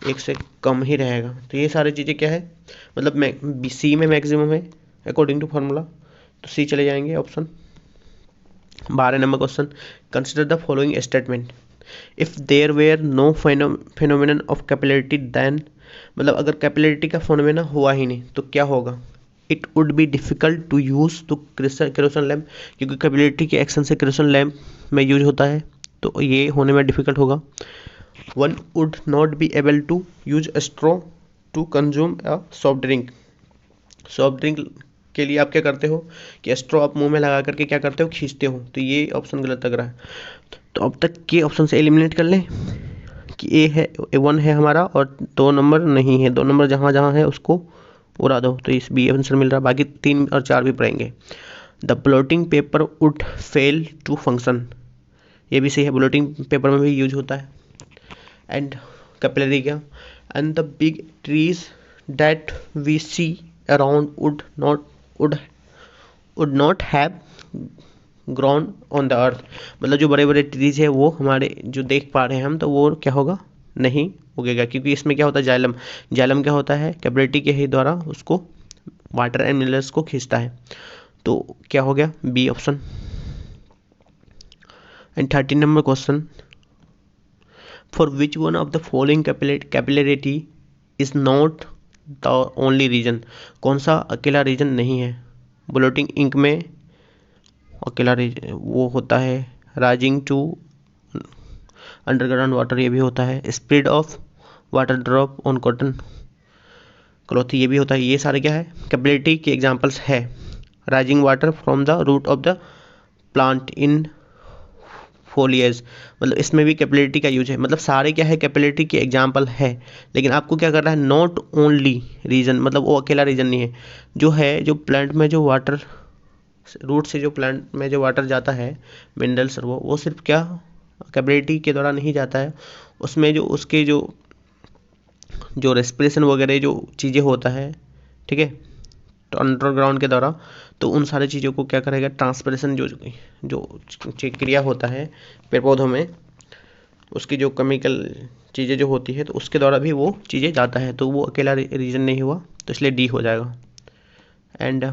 1 से कम ही रहेगा। तो ये सारी चीज़ें क्या है, मतलब सी में मैक्सिमम है अकॉर्डिंग टू फार्मूला, तो सी चले जाएंगे option. 12 number question, consider the following statement, if there were no phenomenon of capillarity then, मतलब अगर कैपिलरिटी का फिनोमिना हुआ ही नहीं तो क्या होगा। It would be difficult to use to kerosene lamp, क्योंकि कैपिलरिटी के एक्शन से केरोसिन लैम्प में यूज होता है, तो ये होने में डिफिकल्ट होगा। One would not be able to use straw to consume a soft drink, soft drink के लिए आप क्या करते हो कि स्ट्रॉ आप मुंह में लगा करके क्या करते हो, खींचते हो, तो ये ऑप्शन गलत लग रहा है। तो अब तक के ऑप्शन से एलिमिनेट कर लें कि ए है, A1 है हमारा, और 2 नंबर नहीं है, 2 नंबर जहाँ जहाँ है उसको उड़ा दो, तो इस बी आंसर मिल रहा है। बाकी 3 और 4 भी पढ़ेंगे। The blotting paper would fail to function, ये भी सही है, ब्लोटिंग पेपर में भी यूज होता है। एंड कैपिलरी क्या, and the big trees that we see around would not have grown on the earth, मतलब जो बड़े बड़े ट्रीज है वो हमारे जो देख पा रहे हैं हम, तो वो क्या होगा, नहीं उगेगा, क्योंकि इसमें क्या होता है, जाइलम, जाइलम क्या होता है, कैपिलरी के ही द्वारा उसको वाटर एंड मिनरल्स को खींचता है, तो क्या हो गया, B option. And 13 number question, for which one of the following capillarity is not the only reason, कौन सा अकेला रीजन नहीं है। ब्लोटिंग इंक में अकेला रीजन वो होता है राइजिंग टू अंडरग्राउंड वाटर, ये भी होता है। Spread of water drop on cotton cloth, ये भी होता है। ये सारे क्या है, कैपिलरिटी के एग्जांपल्स है। Rising water from the root of the plant in foliage, मतलब इसमें भी कैपिलरिटी का यूज है, मतलब सारे क्या है, कैपिलरिटी के एग्जांपल है। लेकिन आपको क्या करना है, नॉट ओनली रीजन, मतलब वो अकेला रीजन नहीं है, जो है जो प्लांट में जो वाटर रूट से जो प्लांट में जो वाटर जाता है मिनरल्स, वो सिर्फ क्या कैपिलरिटी के द्वारा नहीं जाता है, उसमें जो उसके जो रेस्पिरेशन वगैरह जो चीज़ें होता है, ठीक है, तो अंडरग्राउंड के द्वारा, तो उन सारी चीज़ों को क्या करेगा, ट्रांसपिरेशन जो क्रिया होता है पेड़ पौधों में, उसकी जो केमिकल चीज़ें जो होती है, तो उसके द्वारा भी वो चीज़ें जाता है, तो वो अकेला रीजन नहीं हुआ, तो इसलिए डी हो जाएगा। एंड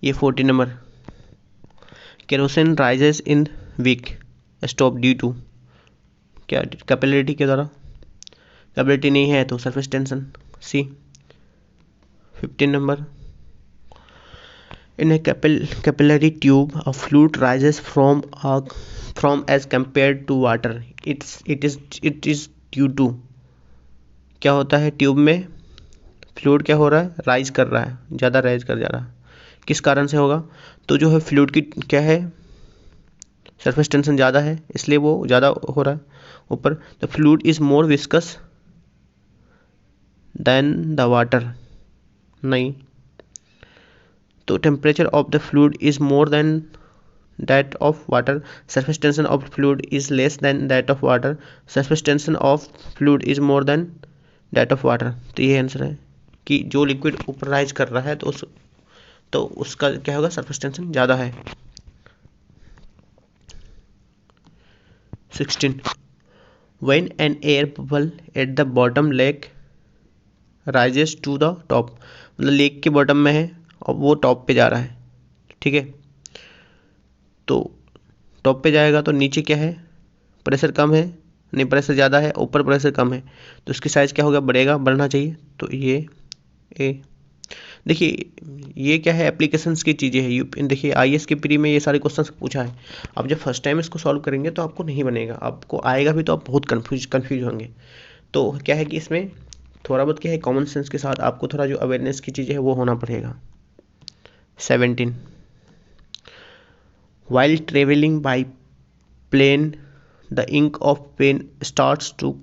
ये 14 number, kerosene rises in wick stop due to, क्या कैपिलरिटी के द्वारा, कैपिलरिटी नहीं है तो surface tension, C. 15 number, in a capillary tube a fluid rises from as compared to water, it is due to, क्या होता है, ट्यूब में फ्लूइड क्या हो रहा है, राइज कर रहा है, ज़्यादा राइज कर जा रहा है, किस कारण से होगा, तो जो है फ्लूइड की क्या है, सरफेस टेंशन ज़्यादा है, इसलिए वो ज़्यादा हो रहा है ऊपर। The fluid is more viscous than the water, नहीं, तो temperature of the fluid is more than that of water, surface tension of fluid is less than that of water, surface tension of fluid is more than that of water, तो ये answer है कि जो liquid ऊपर rise कर रहा है तो उसका क्या होगा, सरफेस टेंशन ज़्यादा है। 16, when an air bubble at the bottom lake rises to the top, मतलब लेक के बॉटम में है और वो टॉप पे जा रहा है, ठीक है, तो टॉप पे जाएगा तो नीचे क्या है, प्रेशर कम है, नहीं प्रेशर ज़्यादा है, ऊपर प्रेशर कम है, तो उसकी साइज़ क्या होगा, बढ़ेगा, बढ़ना चाहिए, तो ये ए। देखिए ये क्या है, एप्लीकेशंस की चीज़ें हैं, देखिए आईएएस के प्री में ये सारे क्वेश्चंस पूछा है, आप जब फर्स्ट टाइम इसको सॉल्व करेंगे तो आपको नहीं बनेगा, आपको आएगा भी तो आप बहुत कन्फ्यूज होंगे। तो क्या है कि इसमें थोड़ा बहुत क्या है, कॉमन सेंस के साथ आपको थोड़ा जो अवेयरनेस की चीज़ें है वो होना पड़ेगा। 17, while travelling by plane the ink of pen starts to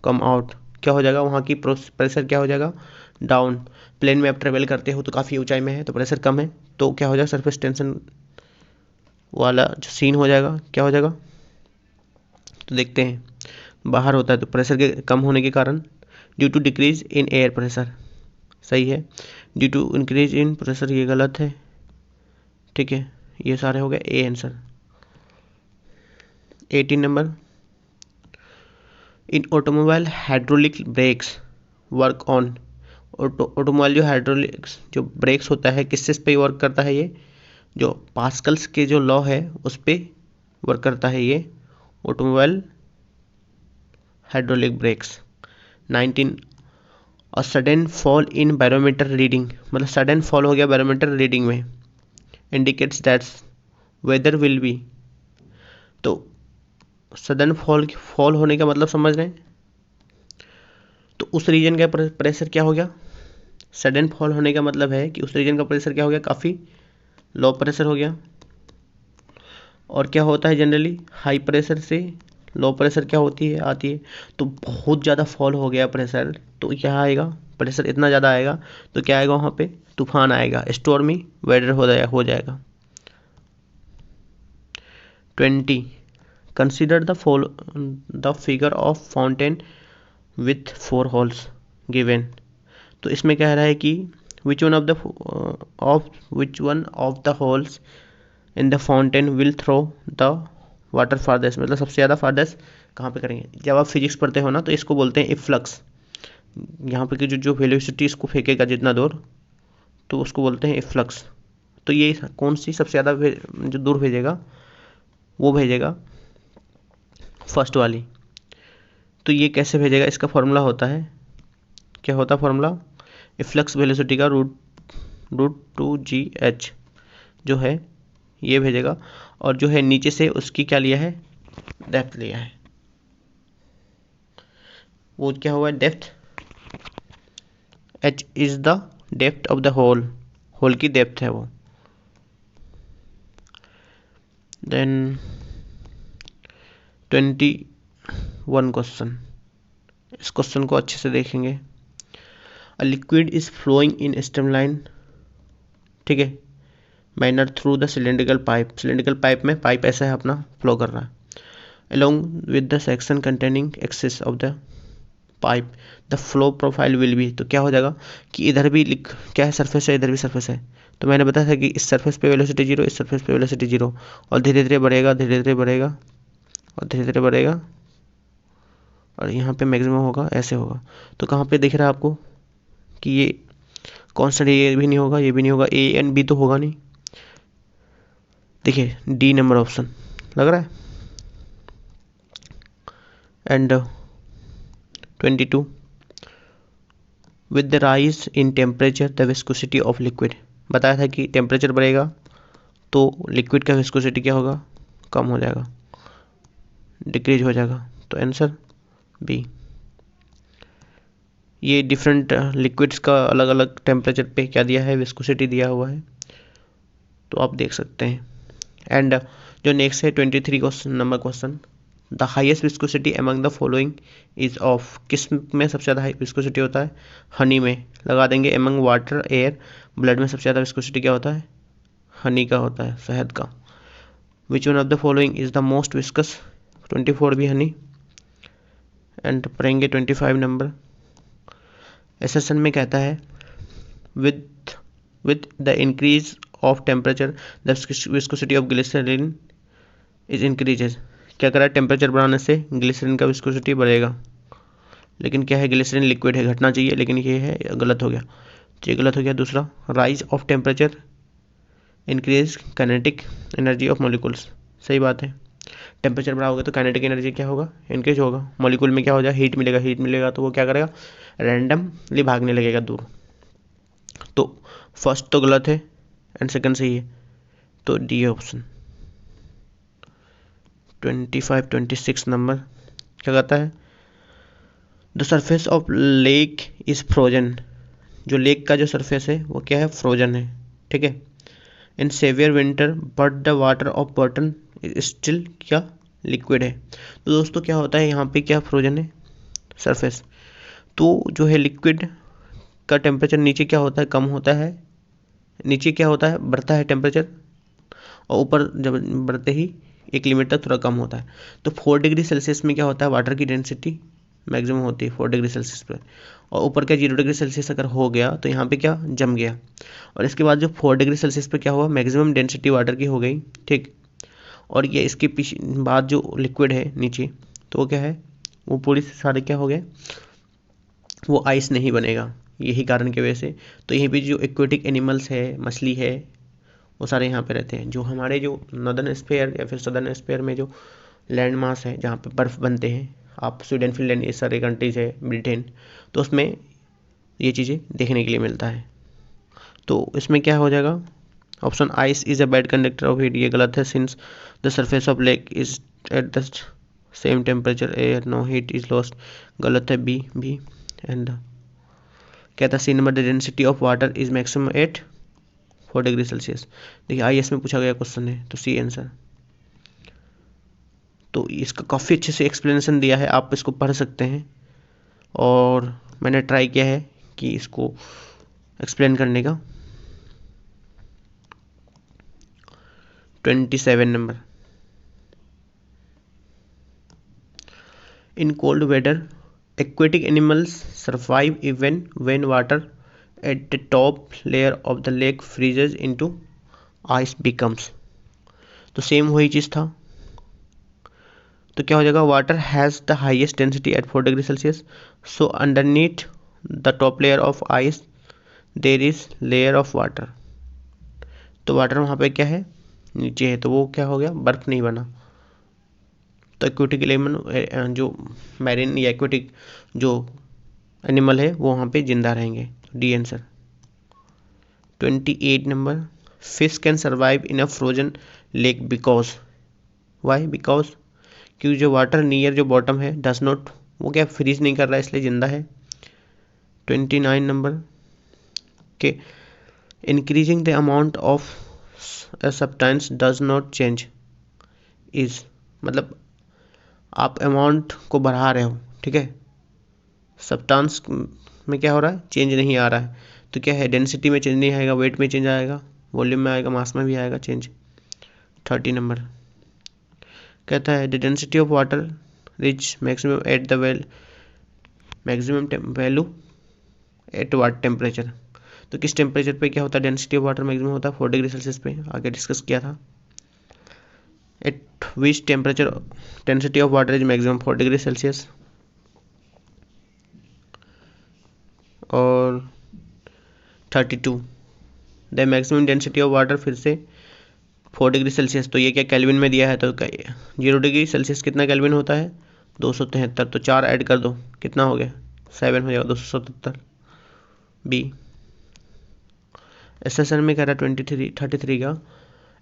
come out, क्या हो जाएगा, वहाँ की प्रेशर क्या हो जाएगा, डाउन, प्लेन में आप ट्रेवल करते हो तो काफ़ी ऊंचाई में है तो प्रेशर कम है, तो क्या हो जाएगा, सरफेस टेंशन वाला जो सीन हो जाएगा, क्या हो जाएगा, तो देखते हैं, बाहर होता है तो प्रेशर के कम होने के कारण, due to decrease in air pressure, सही है, due to increase in pressure ये गलत है, ठीक है, ये सारे हो गए A answer. 18 number, in automobile hydraulic brakes work on, automobile जो हाइड्रोलिक्स जो ब्रेक्स होता है किससे पे वर्क करता है, ये जो पास्कल्स के जो लॉ है उस पे वर्क करता है ये automobile hydraulic breaks. 19 a sudden fall in barometer reading, मतलब सडन फॉल हो गया बैरोमीटर रीडिंग में, indicates that whether will be. तो सडन फॉल होने का मतलब समझ रहे हैं, तो उस रीजन का प्रेशर क्या हो गया, सडन फॉल होने का मतलब है कि उस रीजन का प्रेशर क्या हो गया, काफ़ी लो प्रेशर हो गया। और क्या होता है जनरली हाई प्रेशर से लो प्रेशर क्या होती है आती है, तो बहुत ज़्यादा फॉल हो गया प्रेशर तो क्या आएगा, प्रेशर इतना ज़्यादा आएगा तो क्या आएगा, वहाँ पे तूफान आएगा, स्टॉर्मी वेदर हो जाएगा। 20 consider the figure of fountain with 4 holes given. तो इसमें कह रहा है कि which one of the holes in the fountain will throw the water farthest, मतलब सबसे ज़्यादा फारदेस्ट कहाँ पे करेंगे। जब आप फिजिक्स पढ़ते हो ना तो इसको बोलते हैं इफ्लक्स, यहाँ पे की जो वेलोसिटी इसको फेंकेगा जितना दूर तो उसको बोलते हैं इफ्लक्स। तो ये कौन सी सबसे ज़्यादा जो दूर भेजेगा वो भेजेगा फर्स्ट वाली। तो ये कैसे भेजेगा, इसका फॉर्मूला होता है, क्या होता है फॉर्मूला, इफ्लक्स वेलोसिटी का √2gh जो है ये भेजेगा, और जो है नीचे से उसकी क्या लिया है, डेप्थ लिया है, वो क्या हुआ है depth, h is the depth of the hole की डेप्थ है वो। देन 21 क्वेश्चन, इस क्वेश्चन को अच्छे से देखेंगे। A liquid is flowing in streamline, ठीक है, manner through the cylindrical pipe में पाइप ऐसा है अपना फ्लो कर रहा है, along with the section containing axis of the pipe the flow profile will be. तो क्या हो जाएगा कि इधर भी क्या है, सरफेस है, इधर भी सरफेस है, तो मैंने बताया था कि इस सरफेस पे वेलोसिटी 0, इस सरफेस पे वेलोसिटी 0, और धीरे धीरे बढ़ेगा, धीरे धीरे बढ़ेगा और धीरे धीरे बढ़ेगा, और यहाँ पे मैक्सिमम होगा, ऐसे होगा। तो कहाँ पे दिख रहा है आपको कि ये कांस्टेंट, ये भी नहीं होगा, ये भी नहीं होगा, ए एंड बी तो होगा नहीं, देखिए डी नंबर ऑप्शन लग रहा है। And 22 with the rise in temperature the viscosity of liquid, बताया था कि टेम्परेचर बढ़ेगा तो लिक्विड का विस्कोसिटी क्या होगा, कम हो जाएगा, डिक्रीज हो जाएगा। तो आंसर बी। ये डिफरेंट लिक्विड्स का अलग अलग टेम्परेचर पे क्या दिया है, विस्कोसिटी दिया हुआ है, तो आप देख सकते हैं। एंड जो नेक्स्ट है 23 number question, the highest viscosity among the following is of, किस में सबसे ज़्यादा हाई विस्कोसिटी होता है, हनी में लगा देंगे, अमंग वाटर एयर ब्लड में सबसे ज़्यादा विस्कोसिटी क्या होता है, हनी का होता है, शहद का। विच one of the following is the most viscous, 24 भी हनी। एंड पढ़ेंगे 25 नंबर, एसेसन में कहता है with the increase of temperature the viscosity of glycerine is increases. क्या करा, टेम्परेचर बढ़ाने से ग्लिसरीन का विस्कोसिटी बढ़ेगा, लेकिन क्या है ग्लिसरीन लिक्विड है, घटना चाहिए, लेकिन ये है गलत हो गया, ये गलत हो गया। दूसरा, rise of temperature increase kinetic energy of molecules, सही बात है, टेम्परेचर बढ़ाओगे तो काइनेटिक एनर्जी क्या होगा, इंक्रीज होगा, मॉलिक्यूल में क्या हो जाए, हीट मिलेगा तो वो क्या करेगा, रैंडमली भागने लगेगा दूर। तो फर्स्ट तो गलत है एंड सेकंड सही है, तो डी ऑप्शन। 26 नंबर क्या कहता है, the surface of lake is frozen, जो लेक का जो सरफेस है वो क्या है, फ्रोजन है, ठीक है। In severe winter but the water of bottom still क्या लिक्विड है। तो दोस्तों क्या होता है यहाँ पे, क्या फ्रोजन है सरफेस, तो जो है लिक्विड का टेम्परेचर नीचे क्या होता है, कम होता है, नीचे क्या होता है, बढ़ता है टेम्परेचर, और ऊपर जब बढ़ते ही एक लिमिट तक थोड़ा कम होता है। तो 4 डिग्री सेल्सियस में क्या होता है, वाटर की डेंसिटी मैक्सिमम होती है 4 डिग्री सेल्सियस पर, और ऊपर क्या 0 डिग्री सेल्सियस अगर हो गया तो यहाँ पे क्या जम गया, और इसके बाद जो 4 डिग्री सेल्सियस पे क्या हुआ, मैक्सिमम डेंसिटी वाटर की हो गई, ठीक। और ये इसके पीछे बाद जो लिक्विड है नीचे तो वो क्या है, वो पूरी से सारे क्या हो गए, वो आइस नहीं बनेगा, यही कारण की वजह से। तो यहीं पे जो एक्वेटिक एनिमल्स है, मछली है, वो सारे यहाँ पे रहते हैं। जो हमारे जो नॉर्दर्न स्फीयर या फिर सदर्न स्फीयर में जो लैंड मास है जहाँ पे बर्फ़ बनते हैं, आप स्वीडन, फिनलैंड, ये सारे कंट्रीज़ है, ब्रिटेन, तो उसमें ये चीज़ें देखने के लिए मिलता है। तो इसमें क्या हो जाएगा, option ice is a bad conductor of heat, ये गलत है, since the surface of lake is at the same temperature air no heat is lost, गलत है, बी। एंड क्या था, C number, the density of water is maximum at 4 degree Celsius. देखिए IAS में पूछा गया क्वेश्चन है, तो सी आंसर। तो इसका काफ़ी अच्छे से एक्सप्लेनेशन दिया है, आप इसको पढ़ सकते हैं, और मैंने ट्राई किया है कि इसको एक्सप्लेन करने का। 27 number, in cold weather aquatic animals survive even when water at the top layer of the lake freezes into ice becomes। तो सेम वही चीज़ था, तो क्या हो जाएगा, water has the highest density at 4 degree Celsius, so underneath the top layer of ice there is layer of water. तो water वहाँ पे क्या है, नीचे है, तो वो क्या हो गया, बर्फ़ नहीं बना। तो एक्वेटिक एनिमल जो मैरीन या एक्वेटिक जो एनिमल है वो वहाँ पे जिंदा रहेंगे, D answer. 28 number, fish can survive in a frozen lake because, why, because क्योंकि जो वाटर नियर जो बॉटम है डज नॉट, वो क्या फ्रीज नहीं कर रहा है, इसलिए जिंदा है। 29 नंबर के increasing the amount of substance does not change is, मतलब आप अमाउंट को बढ़ा रहे हो, ठीक है, सब्सटेंस में क्या हो रहा है, चेंज नहीं आ रहा है, तो क्या है, डेंसिटी में चेंज नहीं आएगा, वेट में चेंज आएगा, वॉल्यूम में आएगा, मास में भी आएगा चेंज। 30 नंबर कहता है the density of water reach maximum at the well, maximum value at what temperature. तो किस टेम्परेचर पे क्या होता है, डेंसिटी ऑफ वाटर मैक्सिमम होता है 4 डिग्री सेल्सियस पे, आगे डिस्कस किया था। Eight which temperature density of water is maximum 4 degree Celsius. और 32 the maximum density of water, फिर से 4 डिग्री सेल्सियस, तो ये क्या केल्विन में दिया है, तो 0 डिग्री सेल्सियस कितना केल्विन होता है, 273, तो 4 ऐड कर दो, कितना हो गया, 7 हो जाएगा, 277, बी। SSN में कह रहा है 33 का,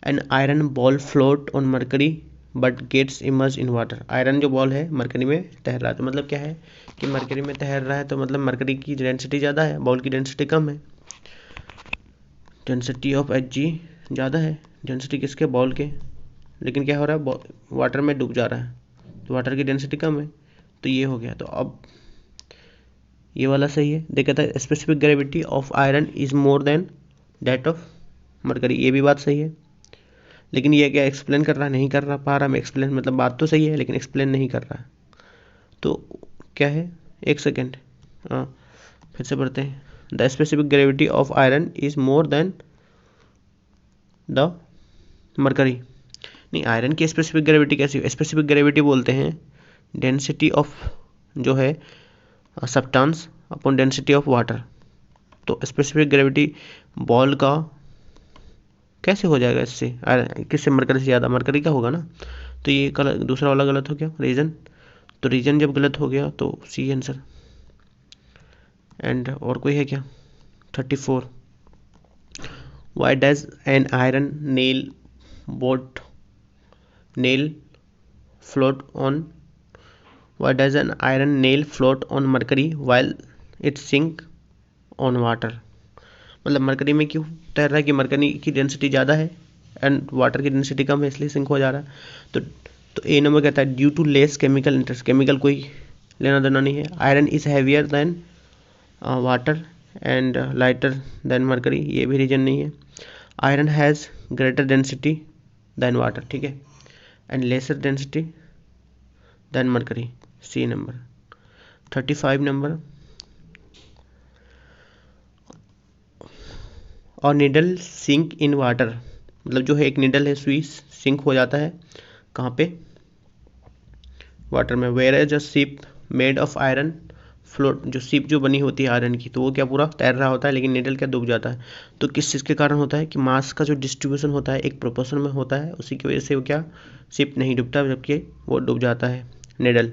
an iron ball float on mercury but gets immerse in water. Iron जो बॉल है मरकरी में तैर रहा है, तो मतलब क्या है कि मरकरी में तैर रहा है, तो मतलब मरकरी की डेंसिटी ज़्यादा है, बॉल की डेंसिटी कम है, डेंसिटी ऑफ Hg ज़्यादा है, डेंसिटी किसके, बॉल के, लेकिन क्या हो रहा है, वाटर में डूब जा रहा है, तो वाटर की डेंसिटी कम है, तो ये हो गया। तो अब ये वाला सही है, देख कहता है specific gravity of iron is more than that of mercury, ये भी बात सही है, लेकिन ये क्या एक्सप्लेन कर रहा है, नहीं कर रहा पा रहा मैं एक्सप्लेन, मतलब बात तो सही है लेकिन एक्सप्लेन नहीं कर रहा है, तो क्या है, एक सेकेंड, फिर से पढ़ते हैं, the specific gravity of iron is more then the mercury. नहीं, आयरन की स्पेसिफिक ग्रेविटी कैसी, स्पेसिफिक ग्रेविटी बोलते हैं डेंसिटी ऑफ जो है substance upon density of water, तो स्पेसिफिक ग्रेविटी बॉल का कैसे हो जाएगा इससे, किससे, मरकरी से ज़्यादा, मरकरी का होगा ना, तो ये दूसरा वाला गलत हो गया रीजन, तो रीजन जब गलत हो गया तो सी आंसर। एंड और कोई है क्या, 34 why does an iron nail boat nail float on, why does an iron nail float on mercury while it sink on water, मतलब मरकरी में क्यों तैर रहा है कि मरकरी की डेंसिटी ज़्यादा है एंड वाटर की डेंसिटी कम है, इसलिए सिंक हो जा रहा है। तो ए नंबर कहता है due to less chemical interest, chemical कोई लेना देना नहीं है, iron is heavier than water and lighter than mercury, ये भी रीजन नहीं है, iron has greater density than water, ठीक है, and lesser density than mercury, C number. 35 number, और निडल सिंक इन वाटर, मतलब जो है एक निडल है सुई सिंक हो जाता है कहाँ पे, वाटर में। Whereas a ship made of iron float, जो शिप जो बनी होती है आयरन की, तो वो क्या पूरा तैर रहा होता है, लेकिन नीडल क्या डूब जाता है। तो किस चीज़ के कारण होता है कि मास का जो डिस्ट्रीब्यूशन होता है एक प्रोपोर्शन में होता है, उसी की वजह से वो क्या शिप नहीं डूबता, जबकि वो डूब जाता है। Needle,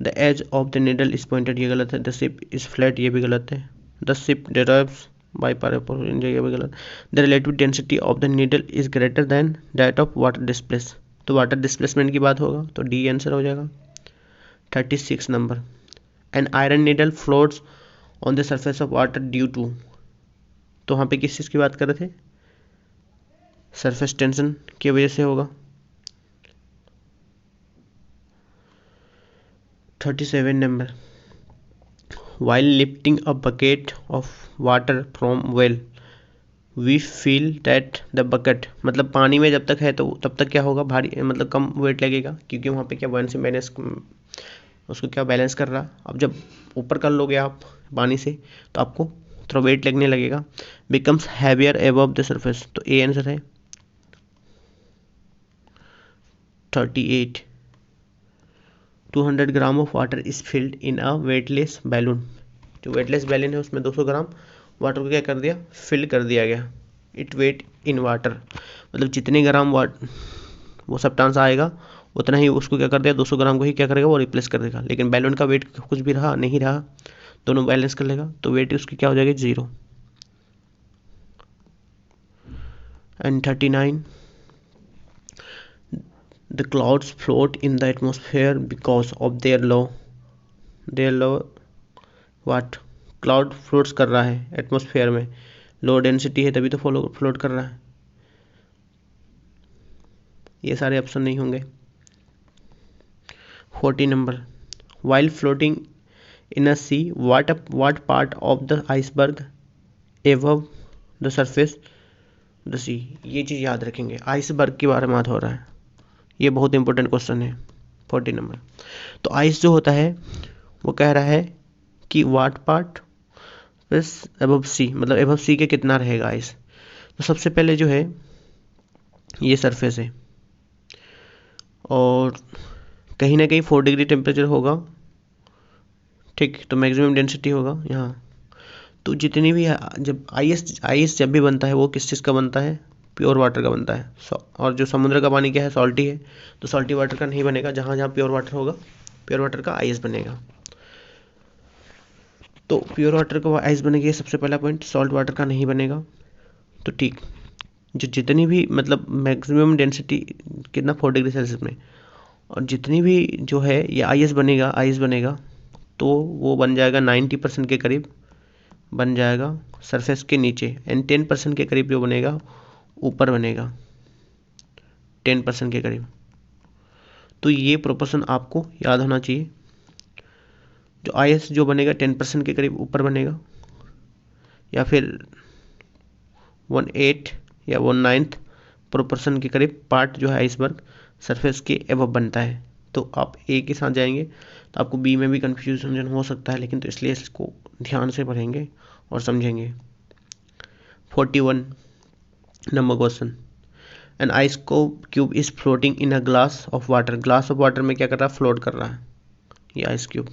the edge of the needle is pointed, ये गलत है। द शिप इज फ्लैट, ये भी गलत है। The ship derives by power, ये भी गलत। The relative density of the needle is greater than that of water displace, तो वाटर डिस्प्लेसमेंट की बात होगा, तो डी आंसर हो जाएगा। 36 number, an iron needle floats on the surface of water due to, तो वहाँ पे किस चीज़ की बात कर रहे थे, सरफेस टेंशन की वजह से होगा। 37 number, while lifting a bucket of water from well we feel that the bucket, मतलब पानी में जब तक है तो तब तक क्या होगा, भारी, मतलब कम वेट लगेगा, क्योंकि वहाँ पे क्या बैलेंस बैलेंस उसको क्या बैलेंस कर रहा। अब जब ऊपर कर लोगे आप पानी से तो आपको थोड़ा वेट लगने लगेगा। Becomes heavier above the surface, तो ए आंसर है। 38, 200 gram of water is filled in a weightless balloon, जो वेटलेस बैलून है उसमें 200 ग्राम वाटर को क्या कर दिया, फिल कर दिया गया। इट वेट इन वाटर, मतलब जितने ग्राम वाट वो सब्सटेंस आएगा उतना ही उसको क्या कर दिया, 200 ग्राम को ही क्या करेगा, वो रिप्लेस कर देगा। लेकिन बैलून का वेट कुछ भी रहा नहीं रहा, दोनों बैलेंस कर लेगा, तो वेट उसकी क्या हो जाएगी, 0। And 39, the clouds float in the atmosphere because of their low weight, cloud floats कर रहा है एटमोसफेयर में, लो डेंसिटी है तभी तो फ्लोट कर रहा है। ये सारे ऑप्शन नहीं होंगे। 40 number, while floating in a sea what part of the iceberg above the surface the sea, ये चीज़ याद रखेंगे, आइसबर्ग के बारे में बात हो रहा है, ये बहुत इंपॉर्टेंट क्वेश्चन है। 40 नंबर, तो आइस जो होता है वो कह रहा है कि वाट पार्ट प्लस एबव सी, मतलब एबव सी के कितना रहेगा आइस। तो सबसे पहले जो है ये सरफेस है और कहीं ना कहीं 4 डिग्री टेम्परेचर होगा, ठीक, तो मैक्सिमम डेंसिटी होगा यहाँ। तो जितनी भी जब आइस जब भी बनता है वो किस चीज़ का बनता है, प्योर वाटर का बनता है। और जो समुद्र का पानी क्या है, सॉल्टी है, तो सॉल्टी वाटर का नहीं बनेगा। जहाँ जहाँ प्योर वाटर होगा प्योर वाटर का आइस बनेगा। तो प्योर वाटर का आइस बनेगी, सबसे पहला पॉइंट, सॉल्ट वाटर का नहीं बनेगा। तो ठीक, जो जितनी भी मतलब मैक्सिमम डेंसिटी कितना 4 डिग्री सेल्सियस में, और जितनी भी जो है ये आइस बनेगा तो वो बन जाएगा 90% के करीब बन जाएगा सरफेस के नीचे, एंड 10% के करीब जो बनेगा ऊपर बनेगा, 10% के करीब। तो ये प्रोपोर्शन आपको याद होना चाहिए, जो आइस जो बनेगा 10% के करीब ऊपर बनेगा, या फिर 1/8 या 1/9 प्रोपोर्शन के करीब पार्ट जो है आइसबर्ग सरफेस के एबव बनता है। तो आप ए के साथ जाएंगे तो आपको बी में भी कन्फ्यूजन हो सकता है, लेकिन तो इसलिए इसको ध्यान से पढ़ेंगे और समझेंगे। 41 number question, an ice cube is floating in a glass of water, glass of water में क्या कर रहा है, फ्लोट कर रहा है ये ice cube.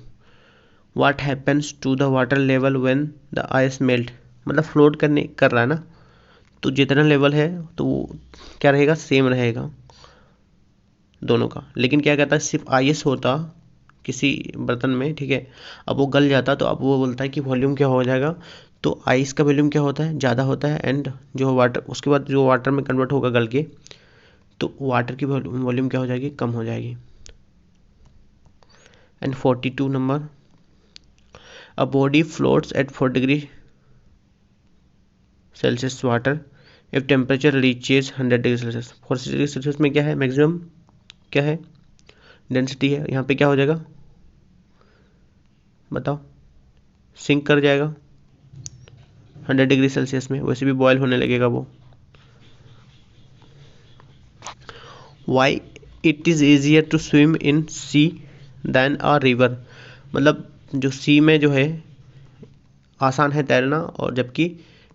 What happens to the water level when the ice melt, मतलब फ्लोट कर रहा है ना, तो जितना लेवल है तो वो क्या रहेगा, सेम रहेगा दोनों का। लेकिन क्या कहता है, सिर्फ आइस होता किसी बर्तन में, ठीक है, अब वो गल जाता तो अब वो बोलता है कि वॉल्यूम क्या हो जाएगा, तो आइस का वॉल्यूम क्या होता है, ज़्यादा होता है, एंड जो वाटर उसके बाद जो वाटर में कन्वर्ट होगा गल के, तो वाटर की वॉल्यूम क्या हो जाएगी, कम हो जाएगी। And 42 number, a body floats at 4 degree Celsius water if temperature reaches 100 degree Celsius. 4 degree Celsius में क्या है, मैक्सिमम क्या है, डेंसिटी है, यहाँ पे क्या हो जाएगा बताओ, सिंक कर जाएगा 100 डिग्री सेल्सियस में, वैसे भी बॉयल होने लगेगा वो। Why it is easier to swim in sea than a river, मतलब जो सी में जो है आसान है तैरना, और जबकि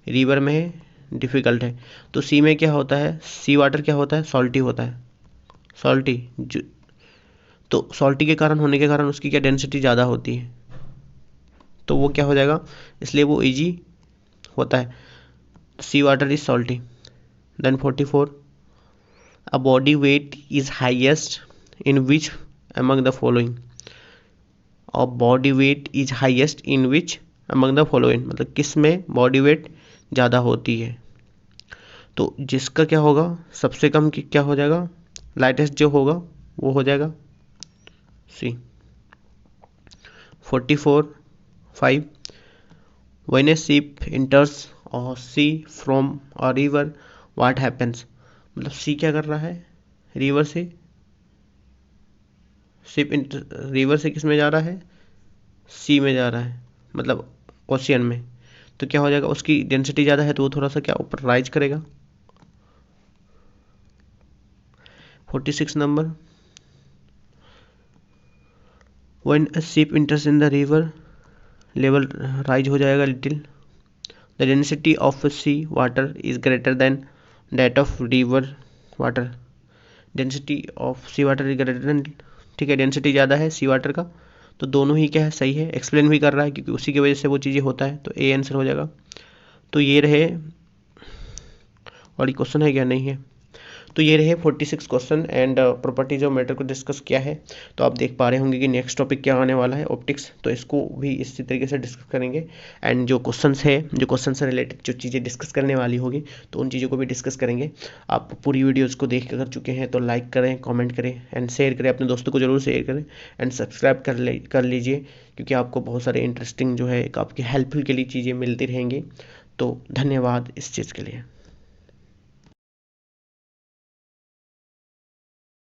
रिवर में डिफ़िकल्ट है। तो सी में क्या होता है, सी वाटर क्या होता है, सॉल्टी होता है, सॉल्टी तो सॉल्टी के कारण होने के कारण उसकी क्या डेंसिटी ज़्यादा होती है, तो वो क्या हो जाएगा, इसलिए वो ईजी होता है। Sea water is salty. Then 44, a body weight is highest in which among the following. और body weight is highest in which among the following, मतलब किस में बॉडी वेट ज़्यादा होती है। तो जिसका क्या होगा, सबसे कम क्या हो जाएगा, लाइटेस्ट जो होगा वो हो जाएगा सी। 44.5, when a ship enters or sea from a river what happens। मतलब सी क्या कर रहा है, रिवर से, शिप रिवर से किस में जा रहा है, सी में जा रहा है, मतलब ओशियन में। तो क्या हो जाएगा, उसकी डेंसिटी ज़्यादा है तो वो थोड़ा सा क्या ऊपर राइज करेगा। 46 number, when a ship enters in the river level rise हो जाएगा little. The density of sea water is greater than that of river water. Density of sea water is greater than, ठीक है, density ज़्यादा है sea water का, तो दोनों ही क्या है, सही है, एक्सप्लेन भी कर रहा है क्योंकि उसी की वजह से वो चीज़ें होता है, तो ए आंसर हो जाएगा। तो ये रहे, और ये क्वेश्चन है क्या, नहीं है। तो ये रहे 46 question and properties of matter को डिस्कस किया है। तो आप देख पा रहे होंगे कि नेक्स्ट टॉपिक क्या आने वाला है, ऑप्टिक्स, तो इसको भी इसी तरीके से डिस्कस करेंगे। एंड जो क्वेश्चंस है, जो क्वेश्चन से रिलेटेड जो चीज़ें डिस्कस करने वाली होगी तो उन चीज़ों को भी डिस्कस करेंगे। आप पूरी वीडियोज़ को देख कर चुके हैं तो लाइक करें, कॉमेंट करें एंड शेयर करें, अपने दोस्तों को जरूर शेयर करें एंड सब्सक्राइब कर लीजिए, क्योंकि आपको बहुत सारे इंटरेस्टिंग जो है आपकी हेल्पफुल के लिए चीज़ें मिलती रहेंगी। तो धन्यवाद इस चीज़ के लिए।